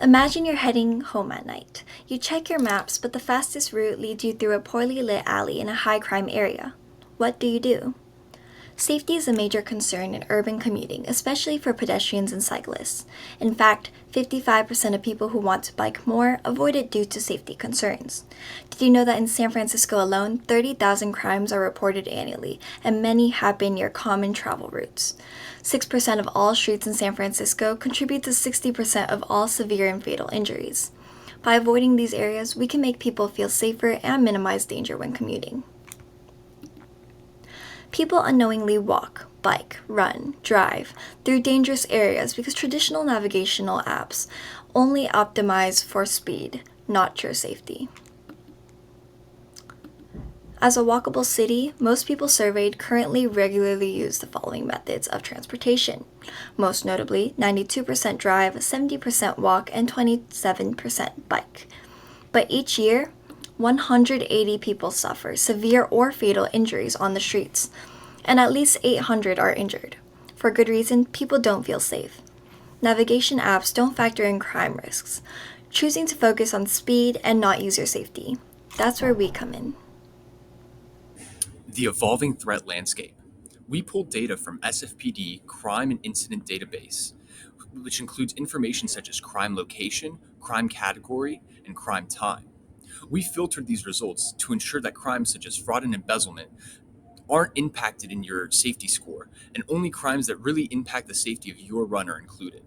Imagine you're heading home at night. You check your maps, but the fastest route leads you through a poorly lit alley in a high crime area. What do? Safety is a major concern in urban commuting, especially for pedestrians and cyclists. In fact, 55% of people who want to bike more avoid it due to safety concerns. Did you know that in San Francisco alone, 30,000 crimes are reported annually, and many happen near common travel routes? 6% of all streets in San Francisco contribute to 60% of all severe and fatal injuries. By avoiding these areas, we can make people feel safer and minimize danger when commuting. People unknowingly walk, bike, run, drive through dangerous areas because traditional navigational apps only optimize for speed, not your safety. As a walkable city, most people surveyed currently regularly use the following methods of transportation. Most notably, 92% drive, 70% walk, and 27% bike. But each year, 180 people suffer severe or fatal injuries on the streets, and at least 800 are injured. For good reason, people don't feel safe. Navigation apps don't factor in crime risks, choosing to focus on speed and not user safety. That's where we come in. The evolving threat landscape. We pull data from SFPD Crime and Incident Database, which includes information such as crime location, crime category, and crime time. We filtered these results to ensure that crimes such as fraud and embezzlement aren't impacted in your safety score, and only crimes that really impact the safety of your run are included.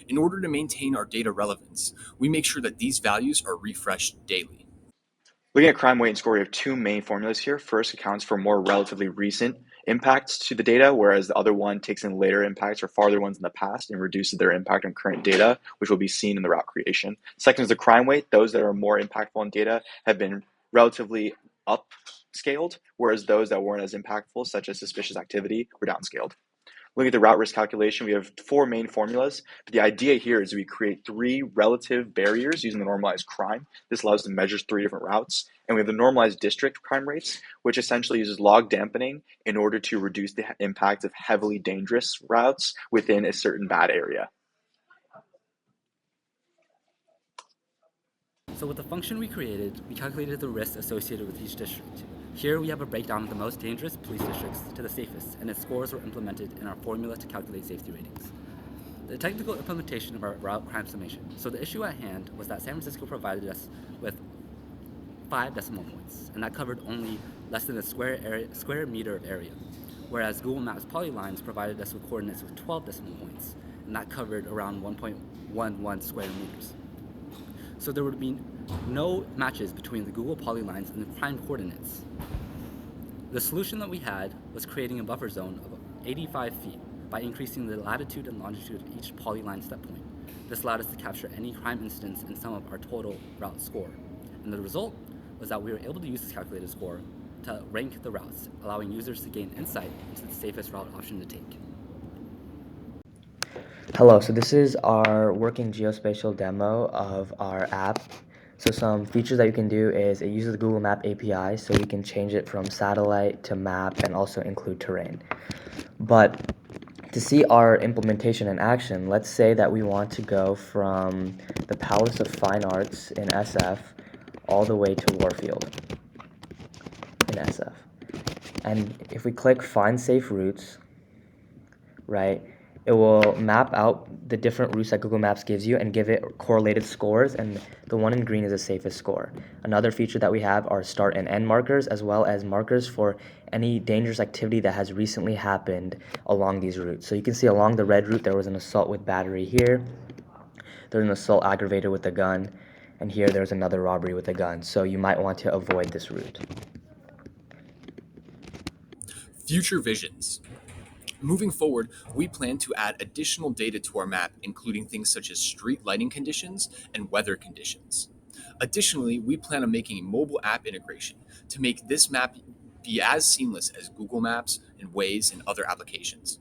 In order to maintain our data relevance, we make sure that these values are refreshed daily. Looking at crime weight and score, we have two main formulas here. First accounts for more relatively recent impacts to the data, whereas the other one takes in later impacts or farther ones in the past and reduces their impact on current data, which will be seen in the route creation. Second is the crime weight. Those that are more impactful on data have been relatively upscaled, whereas those that weren't as impactful, such as suspicious activity, were downscaled. Looking at the route risk calculation, we have four main formulas, but the idea here is we create three relative barriers using the normalized crime. This allows us to measure three different routes, and we have the normalized district crime rates, which essentially uses log dampening in order to reduce the impact of heavily dangerous routes within a certain bad area. So with the function we created, we calculated the risks associated with each district. Here we have a breakdown of the most dangerous police districts to the safest, and its scores were implemented in our formula to calculate safety ratings. The technical implementation of our route crime summation. So the issue at hand was that San Francisco provided us with 5 decimal points, and that covered only less than a square meter of area, whereas Google Maps polylines provided us with coordinates with 12 decimal points, and that covered around 1.11 square meters. So there would be no matches between the Google polylines and the crime coordinates. The solution that we had was creating a buffer zone of 85 feet by increasing the latitude and longitude of each polyline step point. This allowed us to capture any crime incidents in some of our total route score. And the result was that we were able to use this calculated score to rank the routes, allowing users to gain insight into the safest route option to take. Hello, so this is our working geospatial demo of our app. So some features that you can do is it uses the Google Map API, so we can change it from satellite to map and also include terrain. But to see our implementation in action, let's say that we want to go from the Palace of Fine Arts in SF all the way to Warfield in SF. And if we click Find Safe Routes, right, it will map out the different routes that Google Maps gives you and give it correlated scores, and the one in green is the safest score. Another feature that we have are start and end markers, as well as markers for any dangerous activity that has recently happened along these routes. So you can see along the red route there was an assault with battery here, there's an assault aggravated with a gun, and here there's another robbery with a gun. So you might want to avoid this route. Future visions. Moving forward, we plan to add additional data to our map, including things such as street lighting conditions and weather conditions. Additionally, we plan on making a mobile app integration to make this map be as seamless as Google Maps and Waze and other applications.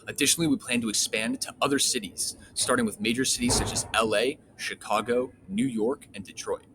Additionally, we plan to expand to other cities, starting with major cities such as LA, Chicago, New York, and Detroit.